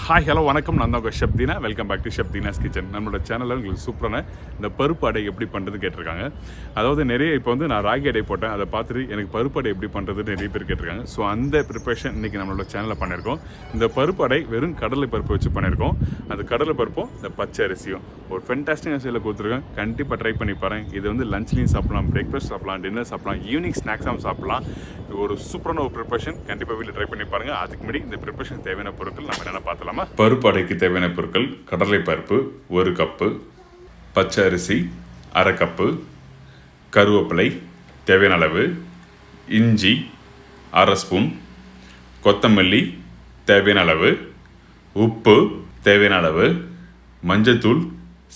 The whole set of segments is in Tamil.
ஹாய் ஹலோ வணக்கம். நான் தான் chef Deena. Welcome back to chef Deena's kitchen. நம்மளோட சேனலில் உங்களுக்கு சூப்பரான இந்த பருப்பு அடை எப்படி பண்ணுறது கேட்டிருக்காங்க. அதாவது நிறைய இப்போ வந்து நான் ராகி அடை போட்டேன், அதை பார்த்துட்டு எனக்கு பருப்பு அடை எப்படி பண்ணுறது நிறைய பேர் கேட்டிருக்காங்க. ஸோ அந்த ப்ரிப்ரேஷன் இன்றைக்கி நம்மளோட சேனலில் பண்ணியிருக்கோம். இந்த பருப்பு அடை வெறும் கடலை பருப்பு வச்சு பண்ணியிருக்கோம். அந்த கடலை பருப்பும் இந்த பச்சை அரிசியும் ஒரு ஃபென்டாஸ்டிக் அரிசியில் கொடுத்துருக்கேன். கண்டிப்பாக ட்ரை பண்ணி பாருங்கள். இது வந்து லஞ்ச்லேயும் சாப்பிட்லாம், பிரேக்ஃபாஸ்ட் சாப்பிட்லாம், டின்னர் சாப்பிட்லாம், ஈவினிங் ஸ்நாக்ஸாகவும் சாப்பிட்லாம். ஒரு சூப்பரான ஒரு ப்ரிப்ரேஷன். கண்டிப்பாக வீட்டில் ட்ரை பண்ணி பாருங்கள். அதுக்கு முன்னாடி இந்த ப்ரிப்ரேஷன் தேவையான பொருட்கள் நம்ம என்னென்ன பார்த்தலாமா? பருப்பு அடைக்கு தேவையான பொருட்கள்: கடலை பருப்பு 1 கப்பு, பச்சை அரிசி 1/2 கப்பு, கருவேப்பிலை தேவையான அளவு, இஞ்சி 1/2 ஸ்பூன், கொத்தமல்லி தேவையான அளவு, உப்பு தேவையான அளவு, மஞ்சத்தூள்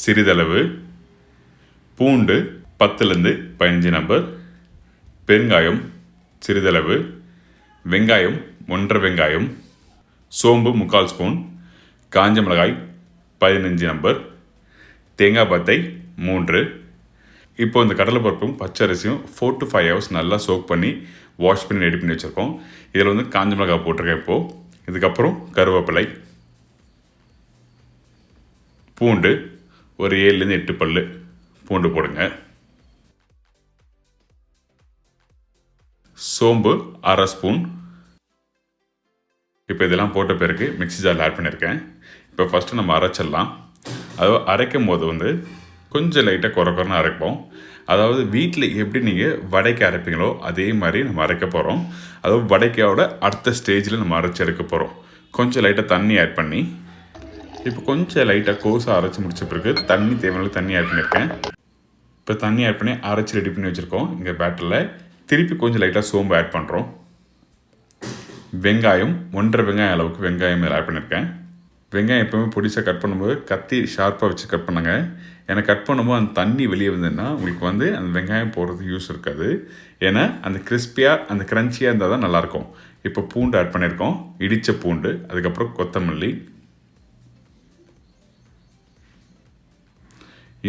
சிறிதளவு, பூண்டு 10லேருந்து 15 நம்பர், பெருங்காயம் சிறிதளவு, வெங்காயம் 1/2 வெங்காயம், சோம்பு 3/4 ஸ்பூன், காஞ்ச மிளகாய் 15 நம்பர், தேங்காய் பத்தை 3. இப்போ இந்த கடலைப்பருப்பும் பச்சை அரிசியும் 4 to 5 hours நல்லா சோக் பண்ணி வாஷ் பண்ணி ரெடி பண்ணி வச்சுருக்கோம். இதில் வந்து காஞ்ச மிளகாய் போட்டிருக்கேன். இப்போது இதுக்கப்புறம் கருவேப்பிலை, பூண்டு ஒரு 7லேருந்து 8 பல் பூண்டு போடுங்க, சோம்பு 1/2 ஸ்பூன். இப்போ இதெல்லாம் போட்ட பிறகு மிக்ஸி ஜாரில் ஆட் பண்ணியிருக்கேன். இப்போ ஃபஸ்ட்டு நம்ம அரைச்சிடலாம். அதாவது அரைக்கும் போது வந்து கொஞ்சம் லைட்டாக குறைன்னு அரைப்போம். அதாவது வீட்டில் எப்படி நீங்கள் வடைக்கு அரைப்பீங்களோ அதே மாதிரி நம்ம அரைக்க போகிறோம். அதாவது வடைக்கையோட அடுத்த ஸ்டேஜில் நம்ம அரைச்சி எடுக்க போகிறோம். கொஞ்சம் லைட்டாக தண்ணி ஆட் பண்ணி, இப்போ கொஞ்சம் லைட்டாக கோஸாக அரைச்சி முடிச்ச பிறகு தண்ணி தேவையான தண்ணி ஆட் பண்ணியிருக்கேன். இப்போ தண்ணி ஆட் பண்ணி அரைச்சி ரெடி பண்ணி வச்சுருக்கோம். இங்கே பேட்டரில் திருப்பி கொஞ்சம் லைட்டாக சோம்பு ஆட் பண்ணுறோம். வெங்காயம் 1/2 வெங்காயம் அளவுக்கு வெங்காயம் ஆட் பண்ணியிருக்கேன். வெங்காயம் எப்போவுமே பொடிசாக கட் பண்ணும்போது கத்தி ஷார்ப்பாக வச்சு கட் பண்ணுங்க. ஏன்னா கட் பண்ணும்போது அந்த தண்ணி வெளியே வந்ததுன்னா உங்களுக்கு வந்து அந்த வெங்காயம் போடுறது யூஸ் இருக்காது. ஏன்னா அந்த கிறிஸ்பியாக அந்த க்ரன்ச்சியாக இருந்தால் தான் நல்லாயிருக்கும். இப்போ பூண்டு ஆட் பண்ணியிருக்கோம், இடித்த பூண்டு, அதுக்கப்புறம் கொத்தமல்லி,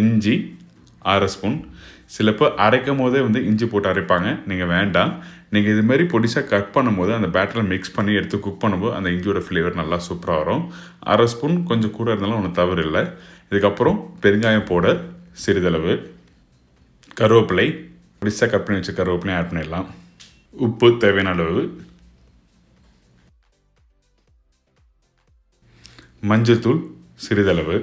இஞ்சி 1/2 ஸ்பூன். சில பேர் அரைக்கும் போதே வந்து இஞ்சி போட்டு அரைப்பாங்க, நீங்கள் வேண்டாம். நீங்கள் இதுமாரி பொடிசாக கட் பண்ணும்போது அந்த பேட்டரில் மிக்ஸ் பண்ணி எடுத்து குக் பண்ணும்போது அந்த இஞ்சியோட ஃப்ளேவர் நல்லா சூப்பராக வரும். 1/2 ஸ்பூன் கொஞ்சம் கூட இருந்தாலும் ஒன்றும் தவறு இல்லை. இதுக்கப்புறம் பெருங்காயம் பவுடர் சிறிதளவு, கருவேப்பிலை பொடிசாக கட் பண்ணி வச்சு கருவேப்பிலையும் ஆட் பண்ணிடலாம், உப்பு தேவையான அளவு, மஞ்சத்தூள் சிறிதளவு.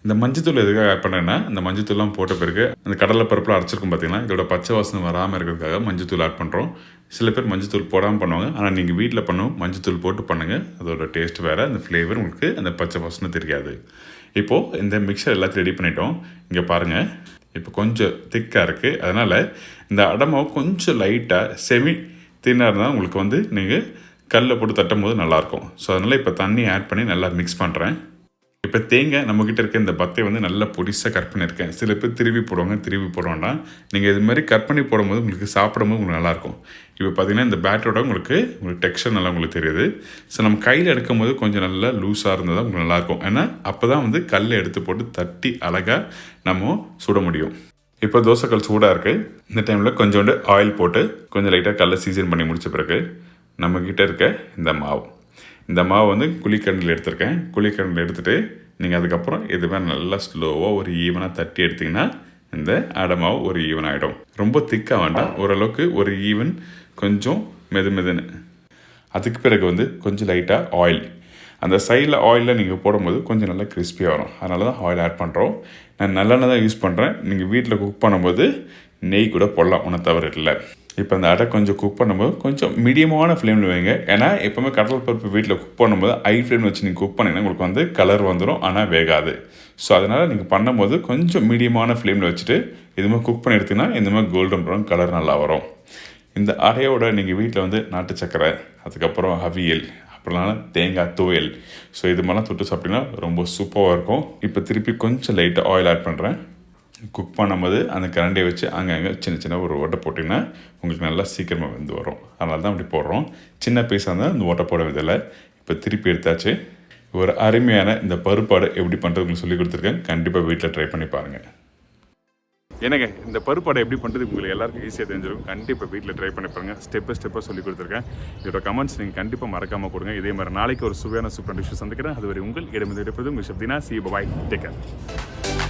இந்த மஞ்சத்தூள் எதுக்காக ஆட் பண்ணுறேன்னா, இந்த மஞ்சத்தூள்லாம் போட்ட பிறகு அந்த கடலைப்பருப்பில் அரைச்சிருக்கும் பார்த்தீங்கன்னா, இதோட பச்சை வாசனை வராமல் இருக்கிறதுக்காக மஞ்சத்தூள் ஆட் பண்ணுறோம். சில பேர் மஞ்சத்தூள் போடாமல் பண்ணுவாங்க. ஆனால் நீங்கள் வீட்டில் பண்ணும் மஞ்சத்தூள் போட்டு பண்ணுங்கள். அதோட டேஸ்ட் வேறு, அந்த ஃப்ளேவர் உங்களுக்கு அந்த பச்சை வாசனை தெரியாது. இப்போது இந்த மிக்சர் எல்லாத்தையும் ரெடி பண்ணிட்டோம். இங்கே பாருங்கள், இப்போ கொஞ்சம் திக்காக இருக்குது. அதனால் இந்த அடமாவை கொஞ்சம் லைட்டாக செமி தின்னாக இருந்தால் உங்களுக்கு வந்து நீங்கள் கல்லில் போட்டு தட்டும் போது நல்லாயிருக்கும். ஸோ அதனால் இப்போ தண்ணி ஆட் பண்ணி நல்லா மிக்ஸ் பண்ணுறேன். இப்போ தேங்காய் நம்மக்கிட்ட இருக்க இந்த பத்தை வந்து நல்லா பொடிசாக கட் பண்ணியிருக்கேன். சில பேர் திருவி போடுவாங்க, திருவி போட வேண்டாம். நீங்கள் இது மாதிரி கட் பண்ணி போடும்போது உங்களுக்கு சாப்பிடும்போது உங்களுக்கு நல்லாயிருக்கும். இப்போ பார்த்தீங்கன்னா இந்த பேட்டரோட உங்களுக்கு டெக்ஸ்சர் நல்லா உங்களுக்கு தெரியுது. ஸோ நம்ம கையில் எடுக்கும் போது கொஞ்சம் நல்லா லூஸாக இருந்தால் தான் உங்களுக்கு நல்லாயிருக்கும். ஏன்னா அப்போ தான் வந்து கல்லை எடுத்து போட்டு தட்டி அழகாக நம்ம சுட முடியும். இப்போ தோசைக்கல் சூடாக இருக்குது. இந்த டைமில் கொஞ்சோண்டு ஆயில் போட்டு கொஞ்சம் லைட்டாக கல்லை சீசன் பண்ணி முடித்த பிறகு நம்மக்கிட்ட இருக்க இந்த மாவு வந்து குழிக்கரண்டில் எடுத்திருக்கேன். குழிக்கரண்டில் எடுத்துகிட்டு நீங்கள் அதுக்கப்புறம் எதுவுமே நல்லா ஸ்லோவாக ஒரு ஈவனாக தட்டி எடுத்திங்கன்னா இந்த அடை மாவு ஒரு ஈவன் ஆகிடும். ரொம்ப திக்காக வேண்டாம், ஓரளவுக்கு ஒரு ஈவன், கொஞ்சம் மெதுன்னு. அதுக்கு பிறகு வந்து கொஞ்சம் லைட்டாக ஆயில், அந்த சைடில் ஆயிலில் நீங்கள் போடும்போது கொஞ்சம் நல்லா கிறிஸ்பியாக வரும். அதனால தான் ஆயில் ஆட் பண்ணுறோம். நான் நல்லெண்ணெய் தான் யூஸ் பண்ணுறேன். நீங்கள் வீட்டில் குக் பண்ணும்போது நெய் கூட போடலாம், ஒன்றும் தவறு இல்லை. இப்போ அந்த அடை கொஞ்சம் குக் பண்ணும்போது கொஞ்சம் மீடியமான ஃப்ளேமில் வைங்க. ஏன்னா எப்போவுமே கடலைப்பருப்பு வீட்டில் குக் பண்ணும்போது ஹை ஃப்ளேமில் வச்சு நீங்கள் குக் பண்ணிங்கன்னா உங்களுக்கு வந்து கலர் வந்துடும், ஆனால் வேகாது. ஸோ அதனால் நீங்கள் பண்ணும்போது கொஞ்சம் மீடியமான ஃப்ளேமில் வச்சுட்டு இதுமாதிரி குக் பண்ணி எடுத்திங்கன்னா இந்த மாதிரி கோல்டன் ப்ரௌன் கலர் நல்லா வரும். இந்த அடையோட நீங்கள் வீட்டில் வந்து நாட்டு சக்கரை, அதுக்கப்புறம் அவியல், அப்புறம் தேங்காய் துவையல், ஸோ இது மாதிரிலாம் தொட்டு சாப்பிட்டிங்கன்னா ரொம்ப சூப்பராக இருக்கும். இப்போ திருப்பி கொஞ்சம் லைட்டாக ஆயில் ஆட் பண்ணுறேன். குக் பண்ணும்போது அந்த கரண்டியை வச்சு அங்கங்கே சின்ன ஒரு ஓட்டை போட்டிங்கன்னா உங்களுக்கு நல்லா சீக்கிரமாக வெந்து வரும். அதனால தான் அப்படி போடுறோம். சின்ன பீஸாக இருந்தால் இந்த ஓட்டை போட விதில்லை. இப்போ திருப்பி எடுத்தாச்சு. ஒரு அருமையான இந்த பருப்பாடு எப்படி பண்ணுறது உங்களுக்கு சொல்லி கொடுத்துருக்கேன். கண்டிப்பாக வீட்டில் ட்ரை பண்ணி பாருங்கள். எனக்கு இந்த பருப்பாடை எப்படி பண்ணுறது உங்களுக்கு எல்லாருக்கும் ஈஸியாக தெரிஞ்சிருக்கும். கண்டிப்பாக வீட்டில் ட்ரை பண்ணி பாருங்கள். ஸ்டெப் பை ஸ்டெப்பாக சொல்லி கொடுத்துருக்கேன். இதோட கமெண்ட்ஸ் நீங்கள் கண்டிப்பாக மறக்காமல் கொடுங்க. இதே மாதிரி நாளைக்கு ஒரு சுவையான சூப்பர் டிஷ்ஷை சந்திக்கிறேன். அதுவரை உங்கள் இடமிருந்து எடுப்பது உங்கள் chef Deena. See you, bye, take care.